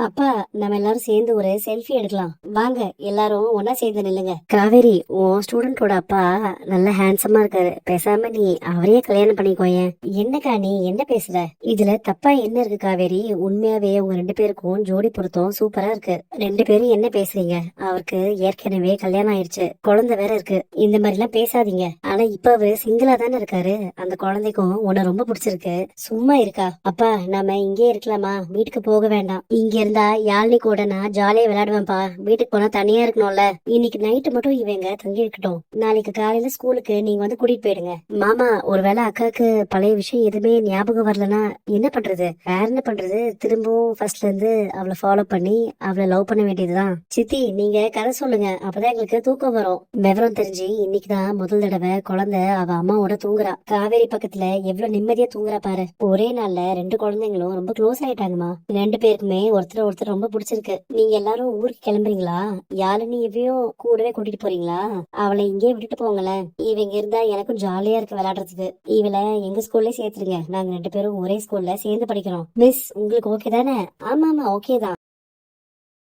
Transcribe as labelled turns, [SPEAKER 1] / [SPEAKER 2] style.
[SPEAKER 1] அப்பா, நம்ம எல்லாரும் சேர்ந்து ஒரு செல்ஃபி எடுக்கலாம் வாங்க. எல்லாரும் ஒன்னா சேர்ந்து நில்லுங்க. காவேரி, உன் ஸ்டூடெண்டோட அப்பா நல்ல ஹேண்ட்ஸமா இருக்காரு. பேசாம நீ அவரையே கல்யாணம் பண்ணிக்கோயேன். என்னக்கா நீ என்ன பேசுற? இதுல தப்பா என்ன இருக்கு காவேரி? உண்மையாவே உங்க ரெண்டு பேருக்கும் ஜோடி பொருத்தம் சூப்பரா இருக்கு. ரெண்டு பேரும் என்ன பேசுறீங்க? அவருக்கு ஏற்கனவே கல்யாணம் ஆயிடுச்சு, குழந்தை வேற இருக்கு. இந்த மாதிரி எல்லாம் பேசாதீங்க. ஆனா இப்ப அவரு சிங்கிளா தானே இருக்காரு. அந்த குழந்தைக்கும் உன்னை ரொம்ப பிடிச்சிருக்கு. சும்மா இருக்கா? அப்பா, நாம இங்கே இருக்கலாமா? வீட்டுக்கு போக வேண்டாம். இங்க இருந்தா யாழ்னி கூட நான் ஜாலியா விளையாடுவேன்ப்பா. வீட்டுக்கு போனா தனியா இருக்கணும்ல. இன்னைக்கு நைட்டு மட்டும் இவங்க தங்கி இருக்கட்டும். நாளைக்கு காலையில ஸ்கூலுக்கு நீங்க வந்து கூட்டிட்டு போயிடுங்க. மாமா, ஒருவேளை அக்காவுக்கு பழைய விஷயம் எதுவுமே ஞாபகம் வரலன்னா என்ன பண்றது? வேற என்ன பண்றது? திரும்பவும் ஃபர்ஸ்ட்ல இருந்து அவளை ஃபாலோ பண்ணி அவளை லவ் பண்ண வேண்டியதுதான். சித்தி, நீங்க கதை சொல்லுங்க, அப்பதான் எங்களுக்கு தூக்கம் வரும். விவரம் தெரிஞ்சு இன்னைக்குதான் முதல் தடவை குழந்தை அவ அம்மாவோட தூங்குறா. காவேரி பக்கத்துல எவ்வளவு நிம்மதியா தூங்குறா பாரு. ஒரே நாள்ல ரெண்டு குழந்தைங்களும் ரொம்ப க்ளோஸ் ஆயிட்டாங்கம்மா. ரெண்டு பேருக்குமே ஒருத்தர் ஒருத்தர் ரொம்ப பிடிச்சிருக்கு. நீங்க எல்லாரும் ஊருக்கு கிளம்புறீங்களா? யாழினி இவையும் கூடவே கூட்டிட்டு போறீங்களா? அவளை இங்கே விட்டுட்டு போங்களேன். இவங்க இருந்தா எனக்கும் ஜாலியா இருக்கு விளையாடுறதுக்கு. இவளை எங்க ஸ்கூல்ல சேர்த்துருங்க. நாங்க ரெண்டு பேரும் ஒரே ஸ்கூல்ல சேர்ந்து படிக்கிறோம். மிஸ், உங்களுக்கு ஓகே தானே? ஆமா ஆமா, ஓகே தான்.